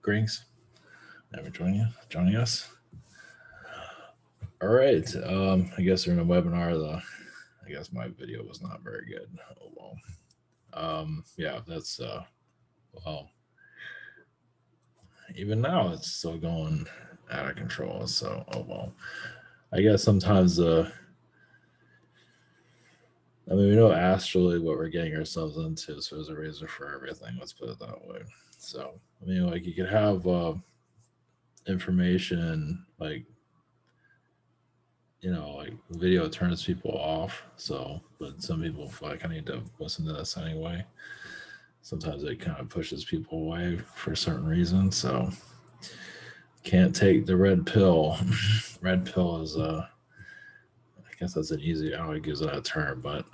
Greetings. Thank you for joining us. All right. I guess we're in a webinar. I guess my video was not very good. Oh well. Yeah, that's well. Even now, it's still going out of control. So oh well. I guess sometimes we know astrally what we're getting ourselves into, so there's a reason for everything. Let's put it that way. So like you could have information like like video turns people off. So, but some people feel like I need to listen to this anyway. Sometimes it kind of pushes people away for certain reasons. So, can't take the red pill. Red pill is I guess that's an easy. I don't use that term, but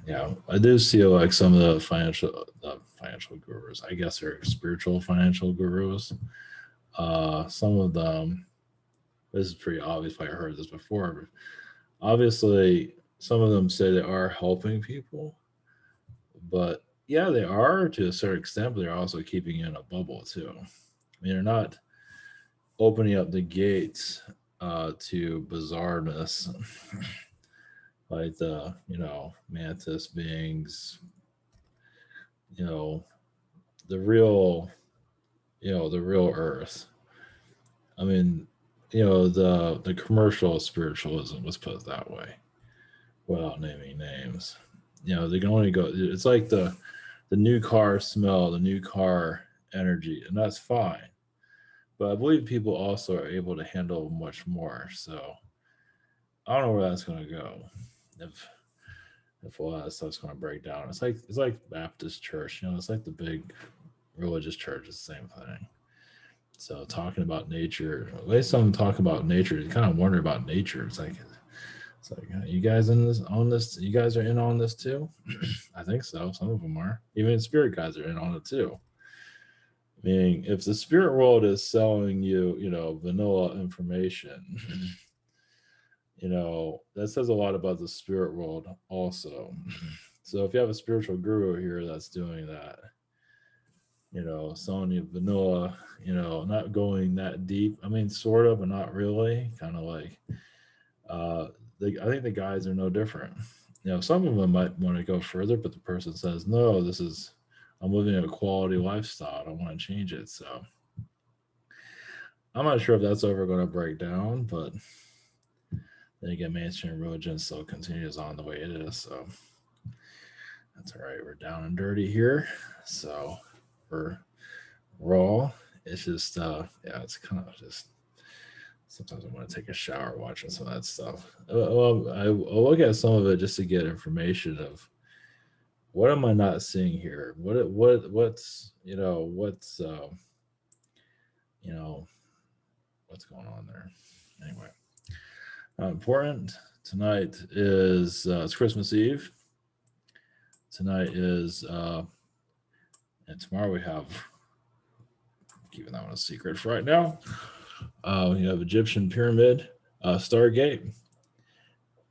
yeah, I do see like some of the financial gurus. I guess they're spiritual financial gurus. Some of them. This is pretty obvious. I heard this before. But obviously, some of them say they are helping people, but yeah, they are to a certain extent. But they're also keeping you in a bubble too. They're not opening up the gates to bizarreness, like the mantis beings, the real, the real Earth. I mean, the commercial spiritualism, let's put it that way, without naming names. They can only go. It's like the new car smell, the new car energy, and that's fine. But I believe people also are able to handle much more. So I don't know where that's going to go. If a lot of stuff's going to break down, it's like Baptist church. It's like the big religious church. It's the same thing. So talking about nature, the way some talk about nature, you kind of wonder about nature. It's like, you guys in this on this? You guys are in on this too? I think so. Some of them are. Even spirit guys are in on it too. Meaning, if the spirit world is selling you, vanilla information, that says a lot about the spirit world also. So if you have a spiritual guru here that's doing that, selling you vanilla, not going that deep. I mean, sort of, but not really. Kind of like, I think the guys are no different. Some of them might want to go further, but the person says, no, I'm living a quality lifestyle. I don't want to change it. So I'm not sure if that's ever going to break down, but then again, mainstream religion still continues on the way it is. So that's all right. We're down and dirty here. So we're raw. It's just, it's kind of just, sometimes I want to take a shower watching some of that stuff. Well, I'll look at some of it just to get information of what am I not seeing here? What's what's going on there? Anyway, important tonight is it's Christmas Eve. Tonight is and tomorrow we have, keeping that one a secret for right now. You have Egyptian pyramid, Stargate,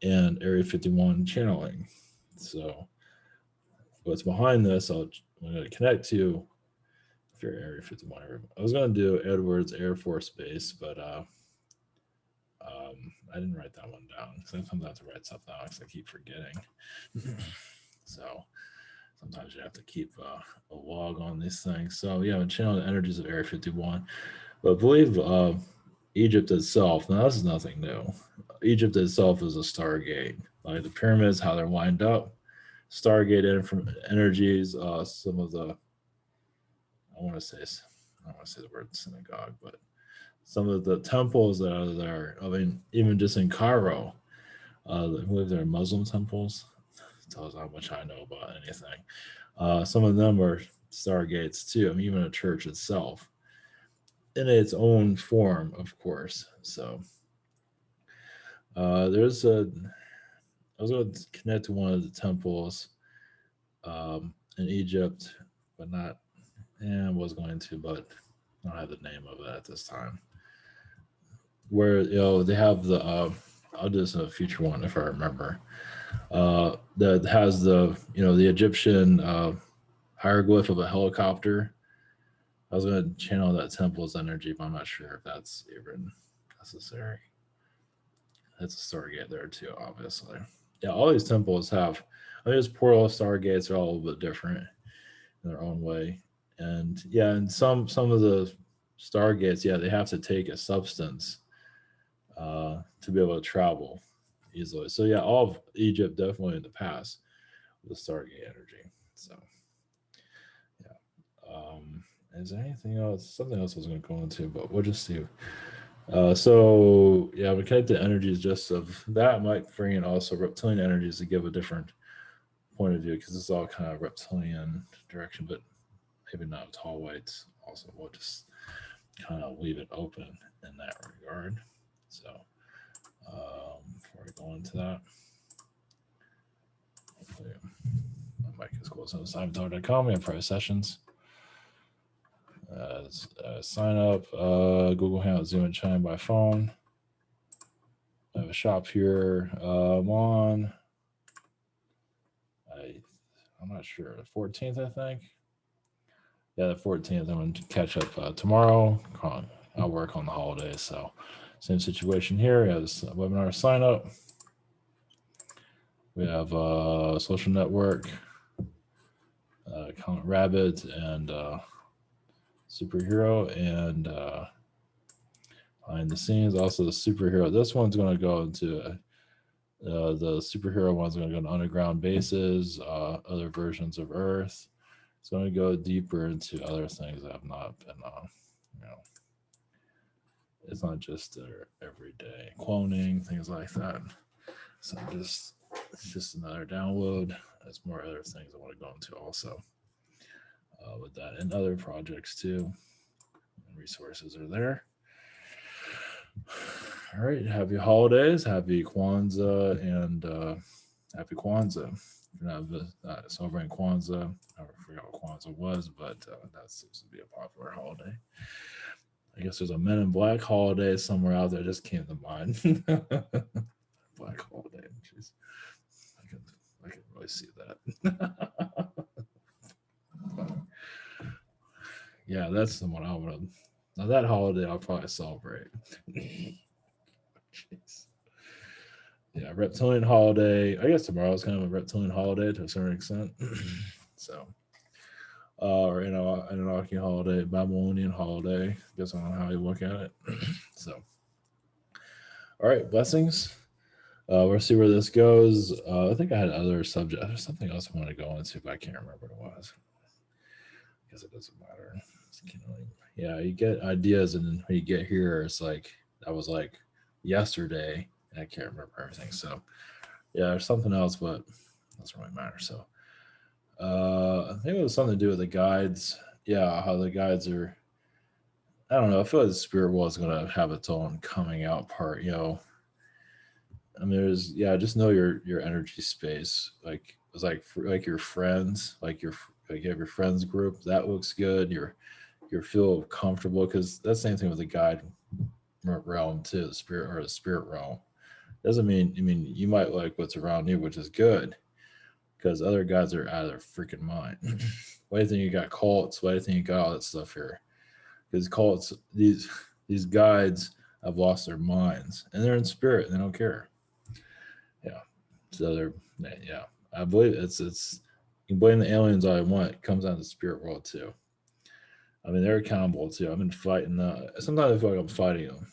and Area 51 channeling. So what's behind this, I'm going to connect to, if you're Area 51. I was going to do Edwards Air Force Base, but I didn't write that one down. Sometimes I have to write stuff down because I keep forgetting. So sometimes you have to keep a log on these things. So yeah, I'm channeling the energies of Area 51. But I believe Egypt itself, now this is nothing new. Egypt itself is a Stargate. Like the pyramids, how they're lined up, Stargate energies, some of the, I don't want to say the word synagogue, but some of the temples that are there. I mean, even just in Cairo, I believe they're Muslim temples. It tells how much I know about anything. Some of them are Stargates too. I mean, even a church itself, in its own form, of course. So I was going to connect to one of the temples in Egypt, but not, I was going to, but I don't have the name of it at this time. Where, they have the, I'll do this in a future one if I remember, that has the, the Egyptian hieroglyph of a helicopter I was going to channel that temple's energy, but I'm not sure if that's even necessary. It's a Stargate there too, obviously. Yeah, all these temples have. I mean, these portal Stargates are all a little bit different in their own way, and yeah, and some of the Stargates, yeah, they have to take a substance to be able to travel easily. So yeah, all of Egypt definitely in the past with the Stargate energy. So yeah, is there anything else? Something else I was going to go into, but we'll just see. So yeah, we connect the energies just of that might bring in also reptilian energies to give a different point of view because it's all kind of reptilian direction, but maybe not tall whites. Also, we'll just kind of leave it open in that regard. So before we go into that, hopefully my mic is close on SimonTalk.com. We have private sessions. Sign up, Google Hangout, Zoom, and Chime by phone. I have a shop here. I'm on. I'm not sure. The 14th, I think. Yeah, the 14th. I'm going to catch up tomorrow. I'll work on the holidays. So, same situation here. We have this webinar sign up. We have social network, Comment Rabbit, and superhero, and behind the scenes. Also, the superhero. This one's going to go into the superhero one's going to go to underground bases, other versions of Earth. It's going to go deeper into other things that have not been, you know, it's not just everyday cloning, things like that. So it's just another download. There's more other things I want to go into also with that and other projects too. Resources are there. All right. Happy holidays. Happy Kwanzaa and happy Kwanzaa. If you're not celebrating Kwanzaa, I forgot what Kwanzaa was, but that seems to be a popular holiday. I guess there's a Men in Black holiday somewhere out there. Just came to mind. Black holiday. Jeez. I can really see that. Yeah, that's the one I would have. Now that holiday I'll probably celebrate. Jeez. Yeah, reptilian holiday. I guess tomorrow's kind of a reptilian holiday to a certain extent. So, or an Anunnaki holiday, Babylonian holiday. I guess I don't know how you look at it. So, all right, blessings. We'll see where this goes. I think I had other subject. There's something else I want to go into, but I can't remember what it was. I guess it doesn't matter. Yeah, you get ideas, and when you get here, it's like that was like yesterday, and I can't remember everything. So yeah, there's something else, but it doesn't really matter. So I think it was something to do with the guides. Yeah, how the guides are. I don't know. I feel like the spirit world is going to have its own coming out part. I mean, just know your energy space. Like it's like your friends, like you have your friends group that looks good. You feel comfortable because that's the same thing with the guide realm too, the spirit realm. Doesn't mean you might like what's around you, which is good because other guys are out of their freaking mind. Why do you think you got cults? Why do you think you got all that stuff here? Because cults, these guides have lost their minds and they're in spirit. They don't care. Yeah. So yeah. I believe it's you can blame the aliens all you want. It comes down to the spirit world too. I mean, they're accountable too. I've been fighting. Sometimes I feel like I'm fighting them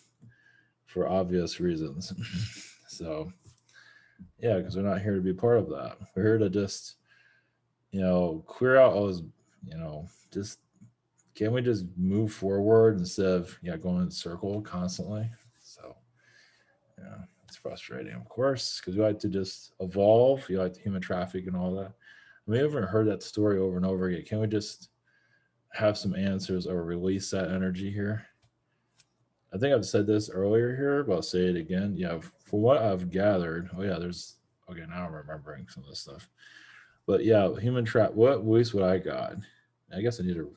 for obvious reasons. So yeah, because we're not here to be part of that. We're here to just clear out all those. Just can we just move forward instead of going in a circle constantly? So yeah, it's frustrating, of course, because we like to just evolve. You like the human traffic and all that. I mean, I've heard that story over and over again. Can we just have some answers or release that energy here? I think I've said this earlier here, but I'll say it again. Yeah, for what I've gathered, okay, now I'm remembering some of this stuff. But yeah, human trap. What voice would I got? I guess I need to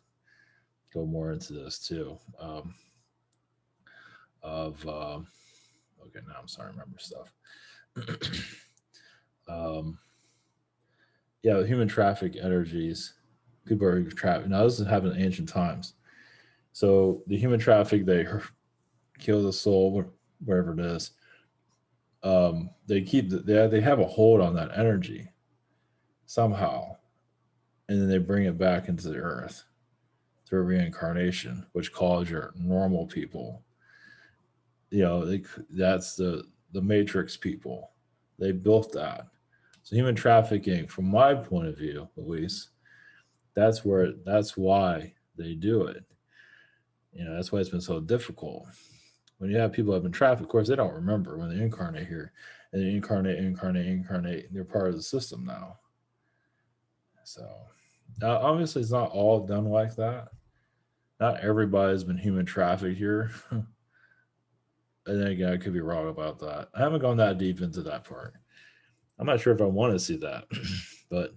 go more into this too. Okay, now I'm starting to remember stuff. um, yeah, human traffic energies. People are trapped. Now this has happened in ancient times. So the human traffic, they kill the soul, wherever it is. They keep they have a hold on that energy somehow, and then they bring it back into the earth through reincarnation, which calls your normal people. That's the matrix people. They built that. So human trafficking, from my point of view, at least, that's why they do it. That's why it's been so difficult. When you have people that have been trafficked, of course, they don't remember when they incarnate here, and they incarnate. They're part of the system now. So obviously, it's not all done like that. Not everybody's been human trafficked here. And then again, I could be wrong about that. I haven't gone that deep into that part. I'm not sure if I want to see that, but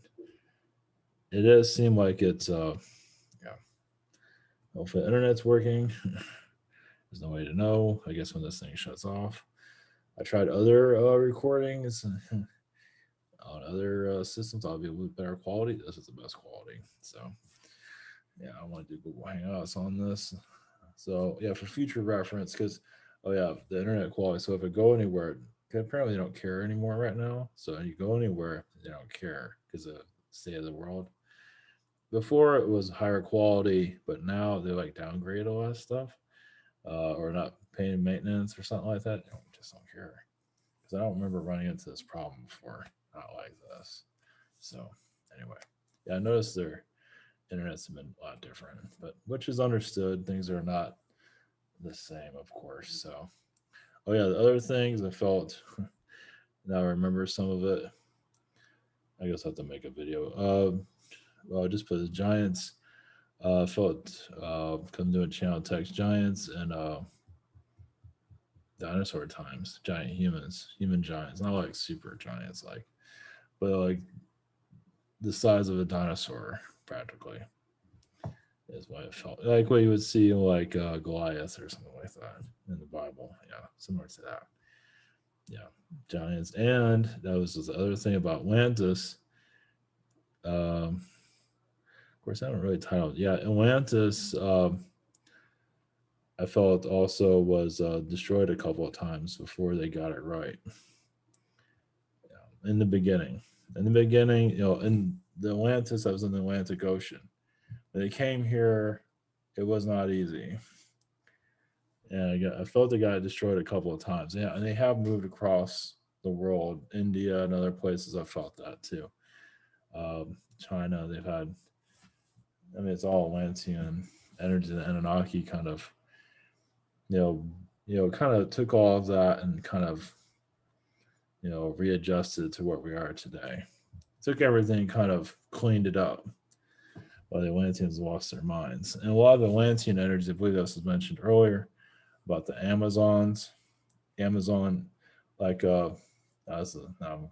it does seem like it's yeah. Hopefully the internet's working. There's no way to know. I guess when this thing shuts off. I tried other recordings on other systems. I'll be with better quality. This is the best quality. So yeah, I want to do Google Hangouts on this. So yeah, for future reference, because the internet quality. So if I go anywhere, apparently they don't care anymore right now. So you go anywhere, they don't care because of the state of the world. Before it was higher quality, but now they like downgrade a lot of stuff, or not paying maintenance or something like that. They just don't care, because I don't remember running into this problem before. Not like this. So anyway, yeah, I noticed their internet's been a lot different, but which is understood. Things are not the same, of course. So, the other things I felt. Now I remember some of it. I guess I have to make a video. Well, I just put the Giants. Felt come to a channel text Giants and dinosaur times, giant humans, human giants, not like super giants, but like the size of a dinosaur practically is what it felt like. What you would see in like Goliath or something like that in the Bible. Yeah, similar to that. Yeah, giants. And that was the other thing about Atlantis. Of course, I haven't really titled. Yeah, Atlantis. I felt also was destroyed a couple of times before they got it right. Yeah, in the beginning, in the Atlantis, I was in the Atlantic Ocean. When they came here, it was not easy, and I felt they got destroyed a couple of times. Yeah, and they have moved across the world, India and other places. I felt that too. China, they've had. I mean, it's all Atlantean energy. The Anunnaki kind of, kind of took all of that and kind of, readjusted to what we are today. Took everything, kind of cleaned it up, while the Atlanteans lost their minds. And a lot of the Atlantean energy, I believe this was mentioned earlier, about the Amazons. Amazon, like, that's now I'm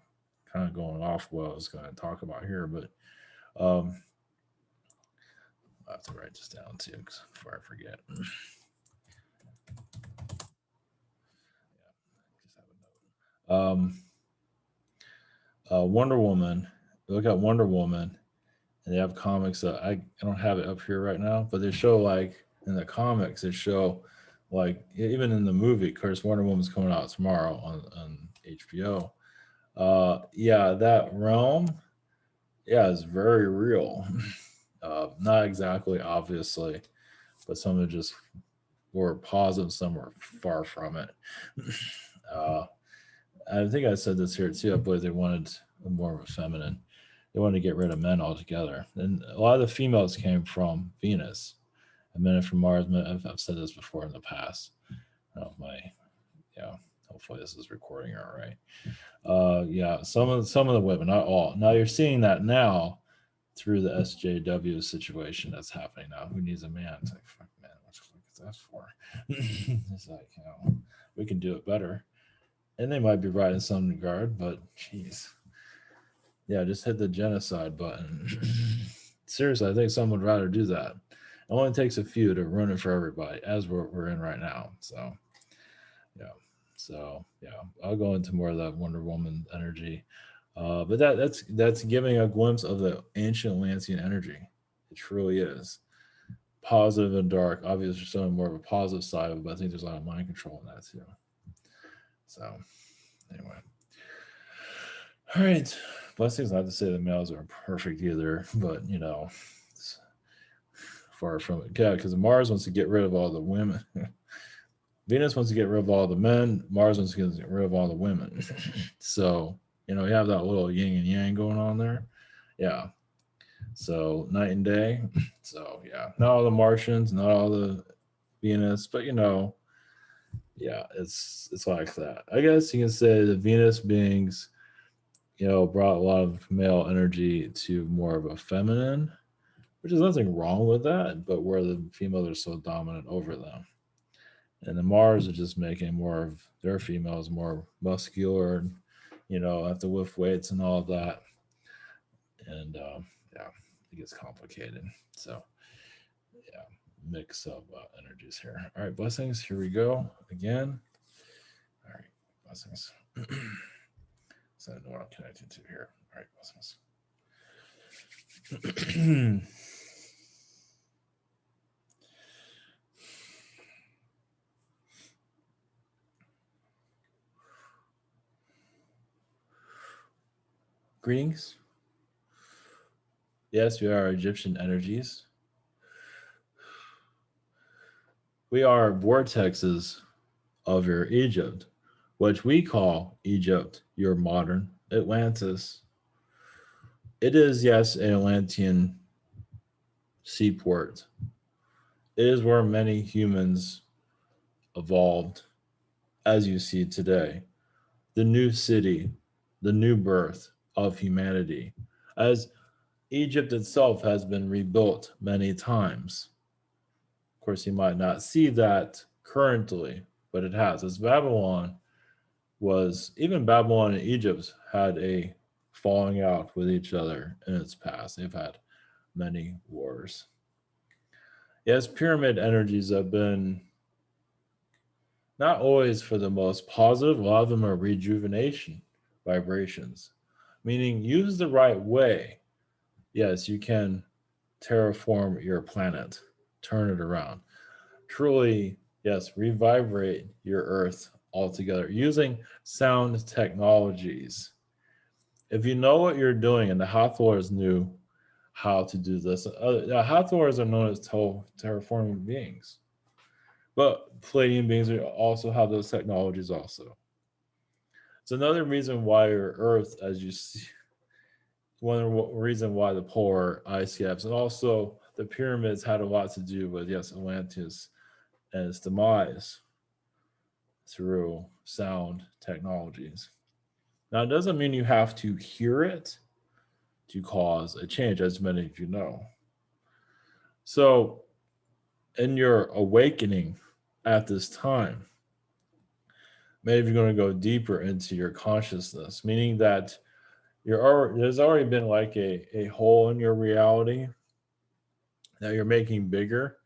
kind of going off what I was going to talk about here, but I have to write this down too, before I forget. Wonder Woman. Look at Wonder Woman, and they have comics that I don't have it up here right now, but they show like in the comics, they show like even in the movie. Of course, Wonder Woman's coming out tomorrow on HBO. Yeah, that realm, yeah, is very real. Not exactly, obviously, but some are just were positive, some were far from it. I think I said this here too. I believe they wanted more of a feminine. They wanted to get rid of men altogether, and a lot of the females came from Venus, and men from Mars. I've said this before in the past. I don't know if yeah. Hopefully this is recording all right. Yeah, some of the women, not all. Now you're seeing that now through the SJW situation that's happening now. Who needs a man? It's like, fuck, man, what the fuck is that for? It's like, we can do it better. And they might be right in some regard, but jeez. Yeah, just hit the genocide button. Seriously, I think someone would rather do that. It only takes a few to ruin it for everybody, as we're in right now. So, yeah. So, yeah, I'll go into more of that Wonder Woman energy. But that's giving a glimpse of the ancient Atlantean energy. It truly is. positive and dark. Obviously, showing more of a positive side of it, but I think there's a lot of mind control in that too. So, anyway. All right. Blessings. Not to say the males are perfect either, but it's far from it. Yeah, because Mars wants to get rid of all the women. Venus wants to get rid of all the men. Mars wants to get rid of all the women. So, you have that little yin and yang going on there. Yeah. So, night and day. So, yeah. Not all the Martians, not all the Venus, but yeah, it's like that. I guess you can say the Venus beings, brought a lot of male energy to more of a feminine, which is nothing wrong with that, but where the females are so dominant over them. And the Mars are just making more of their females more muscular and, have to lift weights and all of that. And yeah, it gets complicated. So, yeah, mix of energies here. All right, blessings. Here we go again. All right, blessings. So I know what I'm connected to here. All right, blessings. Greetings. Yes, we are Egyptian energies. We are vortexes of your Egypt, which we call Egypt, your modern Atlantis. It is, yes, an Atlantean seaport. It is where many humans evolved, as you see today. The new city, the new birth of humanity, as Egypt itself has been rebuilt many times. Of course, you might not see that currently, but it has. As Babylon even Babylon and Egypt had a falling out with each other in its past. They've had many wars. Yes, pyramid energies have been not always for the most positive. A lot of them are rejuvenation vibrations, meaning use the right way. Yes, you can terraform your planet, turn it around. Truly, yes, revibrate your earth altogether using sound technologies. If you know what you're doing, and the Hathors knew how to do this, the Hathors are known as terraforming beings, but Palladian beings also have those technologies also. It's another reason why your Earth, as you see, one reason why the polar ice caps and also the pyramids had a lot to do with, yes, Atlantis and its demise through sound technologies. Now, it doesn't mean you have to hear it to cause a change, as many of you know. So, in your awakening at this time, maybe you're going to go deeper into your consciousness, meaning that there's already been like a hole in your reality that you're making bigger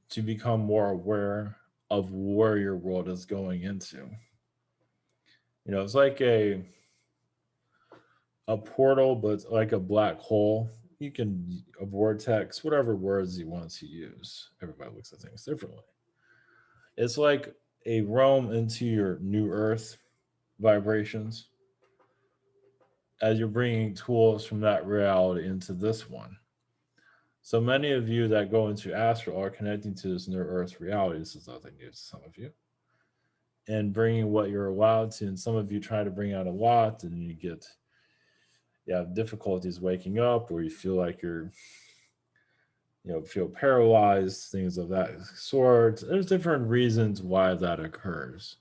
to become more aware of where your world is going into. It's like a portal, but it's like a black hole. You can a vortex, whatever words you want to use. Everybody looks at things differently. It's like a realm into your new earth vibrations as you're bringing tools from that reality into this one. So many of you that go into astral are connecting to this new earth reality. This is nothing new to some of you. And bringing what you're allowed to, and some of you try to bring out a lot, and you have difficulties waking up, or you feel like feel paralyzed, things of that sort. There's different reasons why that occurs.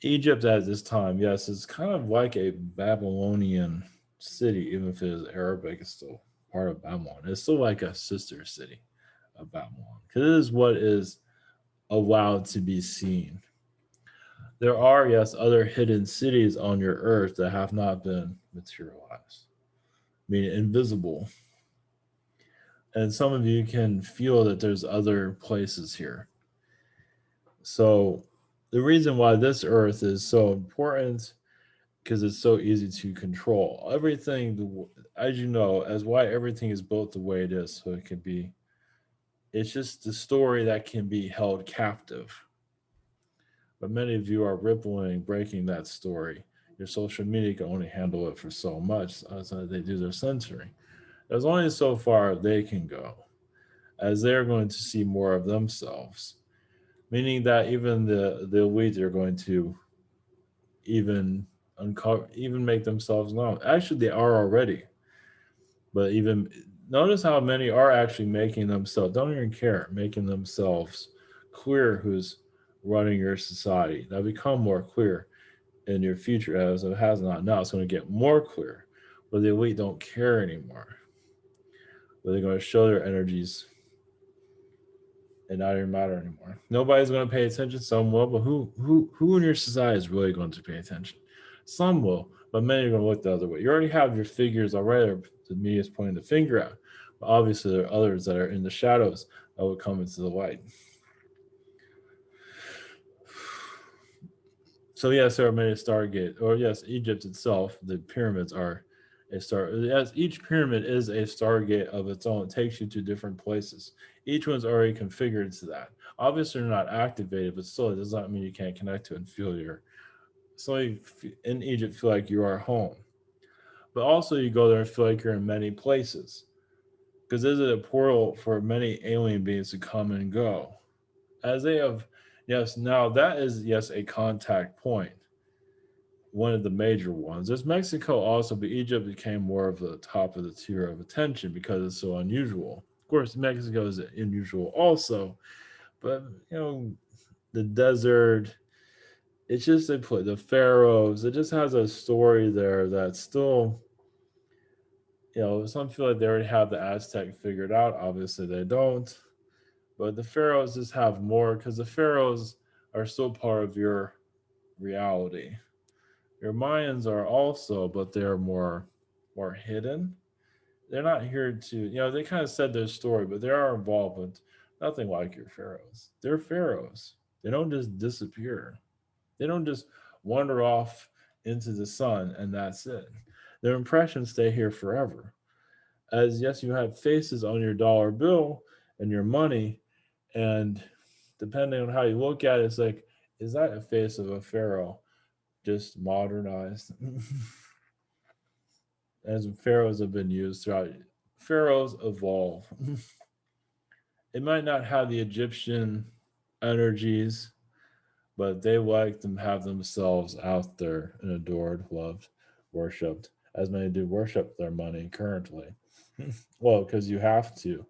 Egypt at this time, yes, it's kind of like a Babylonian city, even if it is Arabic, it's still part of Babylon. It's still like a sister city of Babylon, because it is what is allowed to be seen. There are, yes, other hidden cities on your earth that have not been materialized, meaning invisible. And some of you can feel that there's other places here. So the reason why this earth is so important, because it's so easy to control everything, as you know, as why everything is built the way it is, so it can be It's just the story that can be held captive. But many of you are rippling, breaking that story. Your social media can only handle it for so much as they do their censoring. There's only so far they can go, as they're going to see more of themselves. Meaning that even the elite are going to even uncover, even make themselves known. Actually, they are already, but even notice how many are actually making themselves, don't even care, making themselves clear who's running your society. They'll become more clear in your future as it has not now. It's going to get more clear, but the elite don't care anymore. But they're going to show their energies and not even matter anymore. Nobody's going to pay attention. Some will, but who in your society is really going to pay attention? Some will, but many are going to look the other way. You already have your figures already. The media is pointing the finger at. But obviously, there are others that are in the shadows that will come into the light. So yes, there are many Stargate, or yes, Egypt itself. The pyramids are a star. Yes, each pyramid is a Stargate of its own. It takes you to different places. Each one's already configured to that. Obviously, they're not activated, but still, it does not mean you can't connect to it and feel your. So you in Egypt, feel like you are home, but also you go there and feel like you're in many places because this is a portal for many alien beings to come and go. As they have, yes, now that is yes a contact point, one of the major ones. There's Mexico also, but Egypt became more of the top of the tier of attention because it's so unusual. Of course, Mexico is unusual also, but the desert. It's just they put the pharaohs. It just has a story there that's still, some feel like they already have the Aztec figured out. Obviously, they don't. But the pharaohs just have more because the pharaohs are still part of your reality. Your Mayans are also, but they're more hidden. They're not here to, they kind of said their story, but they are involved, but nothing like your pharaohs. They're pharaohs. They don't just disappear. They don't just wander off into the sun and that's it. Their impressions stay here forever. As yes, you have faces on your dollar bill and your money, and depending on how you look at it, it's like, is that a face of a pharaoh just modernized? As pharaohs have been used throughout. Pharaohs evolve. It might not have the Egyptian energies, but they like to have themselves out there and adored, loved, worshipped, as many do worship their money currently. Well, because you have to.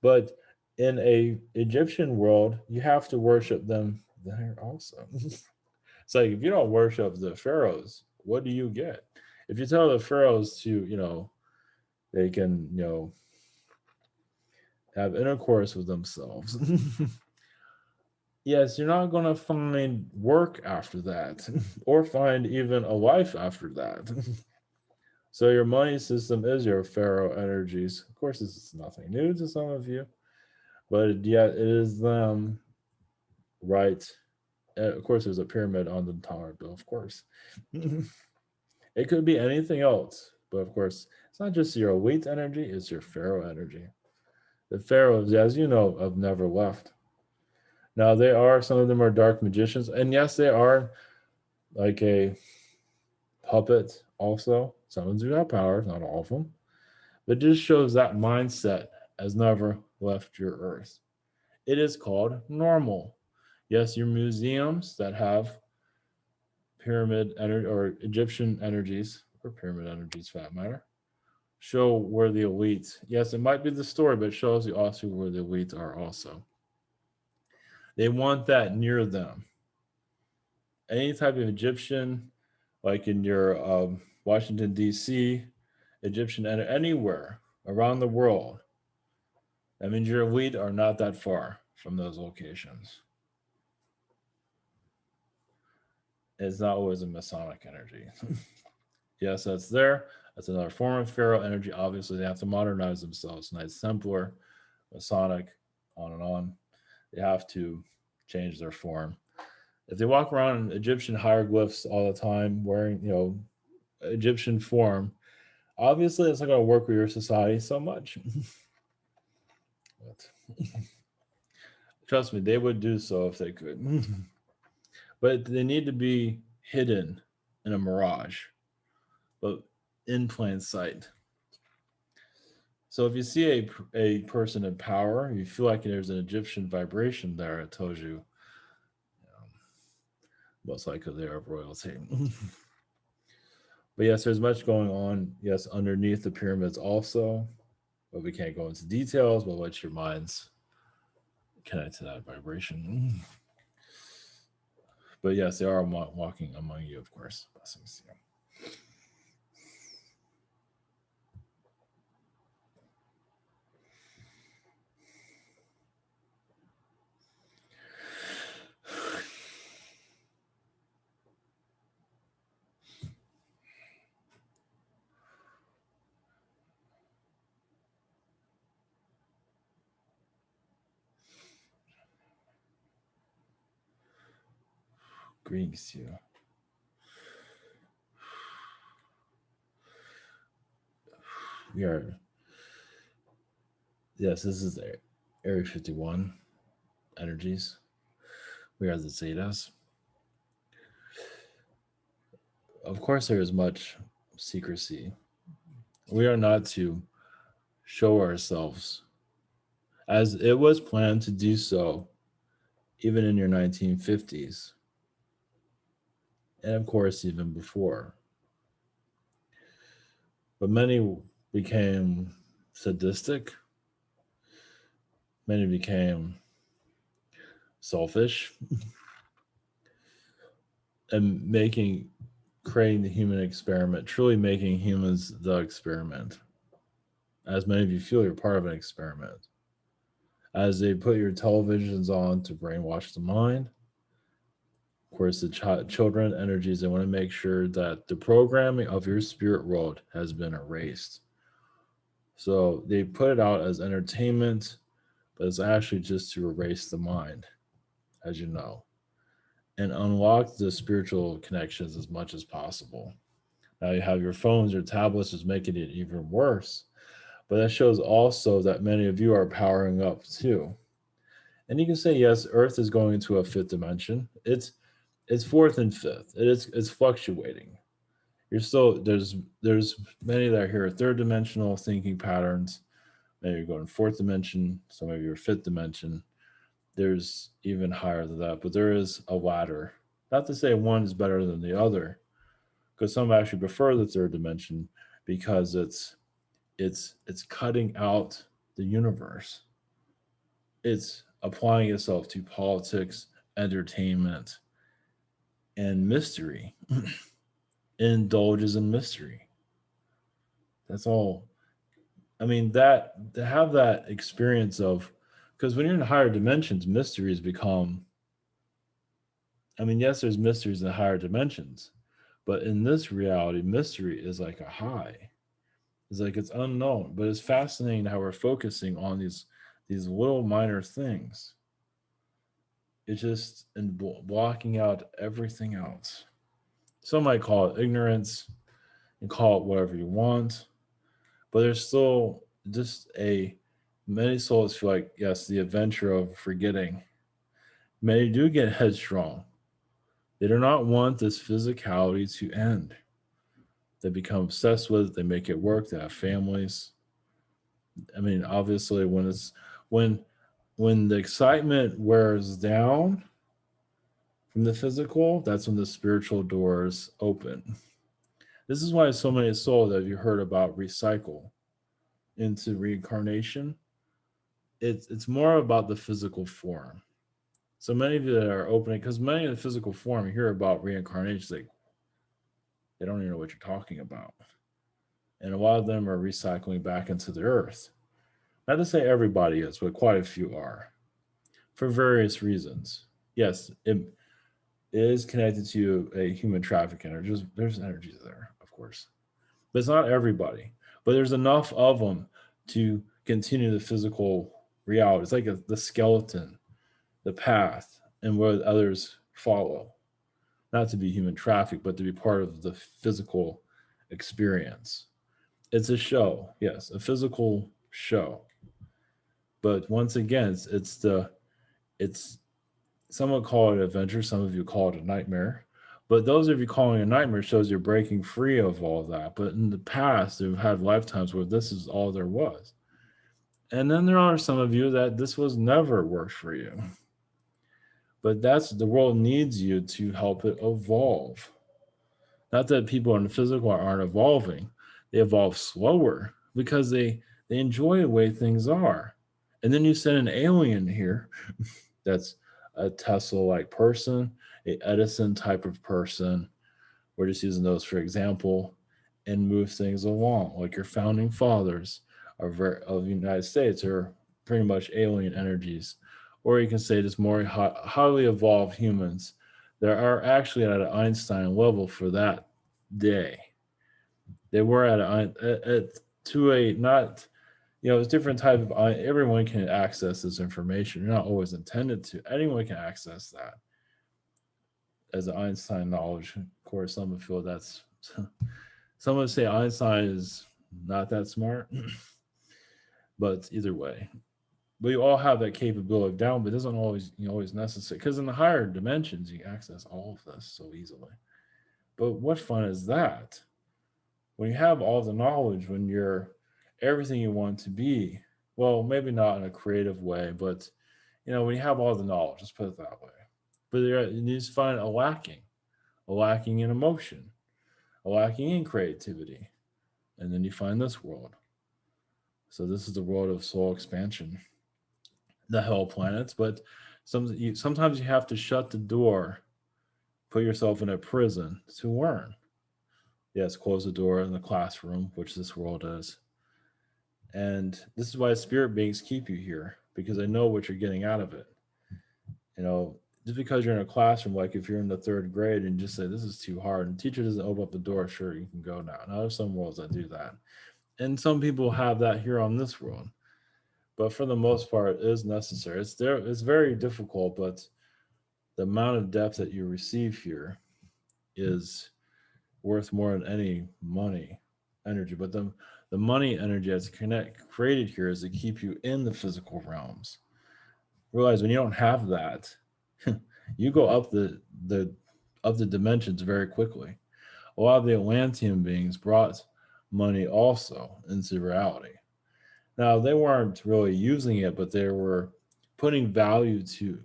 But in a Egyptian world, you have to worship them there also. It's like if you don't worship the pharaohs, what do you get? If you tell the pharaohs to, they can, have intercourse with themselves. Yes, you're not going to find work after that or find even a life after that. So your money system is your pharaoh energies. Of course, this is nothing new to some of you, but yet it is them, right? Of course, there's a pyramid on the dollar bill, of course. It could be anything else, but of course, it's not just your elite energy, it's your pharaoh energy. The pharaohs, as you know, have never left. Now, they are, some of them are dark magicians, and yes, they are like a puppet also. Some of them do have powers, not all of them. But it just shows that mindset has never left your earth. It is called normal. Yes, your museums that have pyramid energy or Egyptian energies, or pyramid energies for that matter, show where the elites, yes, it might be the story, but it shows you also where the elites are also. They want that near them. Any type of Egyptian, like in your Washington, D.C., Egyptian, anywhere around the world, that means your elite are not that far from those locations. It's not always a Masonic energy. Yes, that's there. That's another form of Pharaoh energy. Obviously, they have to modernize themselves. Nice Templar, Masonic, on and on. They have to change their form. If they walk around in Egyptian hieroglyphs all the time, wearing Egyptian form, obviously it's not going to work with your society so much. But Trust me, they would do so if they could. But they need to be hidden in a mirage, but in plain sight. So if you see a person in power, you feel like there's an Egyptian vibration there. It tells you, most likely they're of royalty. But yes, there's much going on. Yes, underneath the pyramids also, but we can't go into details. But let your minds connect to that vibration. But yes, they are walking among you, of course. Blessings. Yeah. Greetings to you. We are, yes, this is Area 51 energies. We are the Zetas. Of course, there is much secrecy. We are not to show ourselves as it was planned to do so even in your 1950s, and of course, even before. But many became sadistic, many became selfish, and creating the human experiment, truly making humans the experiment. As many of you feel you're part of an experiment. As they put your televisions on to brainwash the mind, of course, the children energies, they want to make sure that the programming of your spirit world has been erased. So they put it out as entertainment, but it's actually just to erase the mind, as you know, and unlock the spiritual connections as much as possible. Now you have your phones, your tablets is making it even worse. But that shows also that many of you are powering up too. And you can say, yes, Earth is going into a fifth dimension. It's fourth and fifth. It's fluctuating. You're still there's many that are here third dimensional thinking patterns. Maybe you're going fourth dimension, so maybe you're fifth dimension. There's even higher than that, but there is a ladder. Not to say one is better than the other, because some actually prefer the third dimension because it's cutting out the universe. It's applying itself to politics, entertainment, and mystery. Indulges in mystery. That's all. I mean, that to have that experience of, because when you're in higher dimensions, mysteries become. I mean, yes, there's mysteries in higher dimensions, but in this reality, mystery is like a high. It's like it's unknown, but it's fascinating how we're focusing on these little minor things. It's just in blocking out everything else. Some might call it ignorance and call it whatever you want, but there's still just a many souls feel like yes, the adventure of forgetting. Many do get headstrong. They do not want this physicality to end. They become obsessed with it. They make it work. They have families. I mean, obviously, when when the excitement wears down from the physical, that's when the spiritual doors open. This is why so many souls that you heard about recycle into reincarnation. It's more about the physical form. So many of you that are opening, because many of the physical form you hear about reincarnation, like they don't even know what you're talking about, and a lot of them are recycling back into the earth. Not to say everybody is, but quite a few are for various reasons. Yes, it is connected to a human trafficking, or just there's energies there, of course, but it's not everybody. But there's enough of them to continue the physical reality. It's like the skeleton, the path, and where others follow. Not to be human trafficked, but to be part of the physical experience. It's a show, yes, a physical show. But once again, it's the It's some would call it adventure, some of you call it a nightmare. But those of you calling it a nightmare shows you're breaking free of all that. But in the past, you've had lifetimes where this is all there was. And then there are some of you that this was never worked for you. But that's the world needs you to help it evolve. Not that people in the physical aren't evolving, they evolve slower because they enjoy the way things are. And then you send an alien here that's a Tesla like person, a Edison type of person. We're just using those for example, and move things along. Like your founding fathers of the United States are pretty much alien energies. Or you can say just more highly evolved humans that are actually at an Einstein level for that day. They were at to a not it's different type of everyone can access this information. You're not always intended to. Anyone can access that as an Einstein knowledge. Of course, some would feel that's some would say Einstein is not that smart, but either way, we all have that capability down, but it doesn't always always necessary because in the higher dimensions you can access all of this so easily. But what fun is that? When you have all the knowledge, when you're everything you want to be, well, maybe not in a creative way, but when you have all the knowledge, let's put it that way. But you need to find a lacking in emotion, a lacking in creativity, and then you find this world. So this is the world of soul expansion, the hell planets. But sometimes you have to shut the door, put yourself in a prison to learn. Yes, close the door in the classroom, which this world is. And this is why spirit beings keep you here because they know what you're getting out of it. You know, just because you're in a classroom, like if you're in the third grade and just say this is too hard, and the teacher doesn't open up the door, sure you can go now. Now there's some worlds that do that, and some people have that here on this world. But for the most part, it is necessary. It's there. It's very difficult, but the amount of depth that you receive here is worth more than any money energy. But the money energy that's created here is to keep you in the physical realms. Realize when you don't have that, you go up the dimensions very quickly. A lot of the Atlantean beings brought money also into reality. Now they weren't really using it, but they were putting value to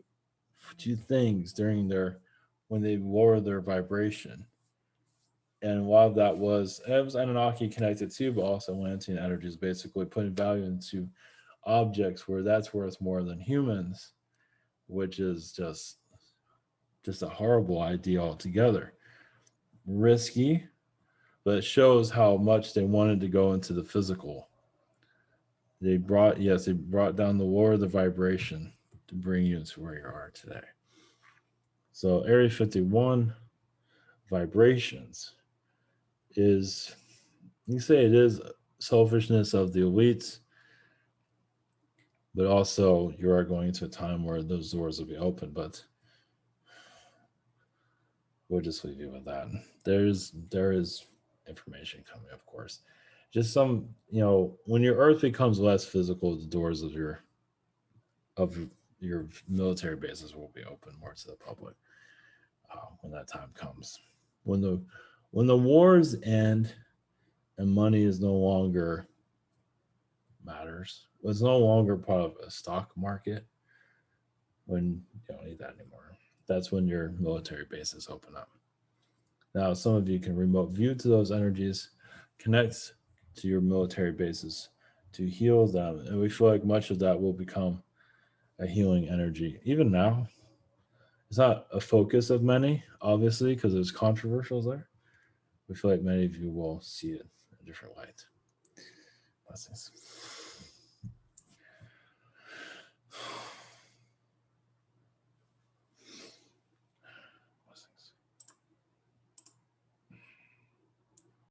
things during their when they lower their vibration. And a lot of that was it was Anunnaki connected too, but also Atlantean energies basically putting value into objects where that's worth more than humans, which is just a horrible idea altogether. Risky, but it shows how much they wanted to go into the physical. They brought down the lower the vibration to bring you to where you are today. So Area 51 vibrations is you say it is selfishness of the elites, but also you are going into a time where those doors will be open. But we'll just leave you with that. There is information coming, of course. Just some, when your Earth becomes less physical, the doors of your military bases will be open more to the public when that time comes. When the when the wars end and money is no longer matters, it's no longer part of a stock market. When you don't need that anymore, that's when your military bases open up. Now, some of you can remote view to those energies, connect to your military bases to heal them. And we feel like much of that will become a healing energy. Even now, it's not a focus of many, obviously, because there's controversials there. We feel like many of you will see it in a different light. Blessings.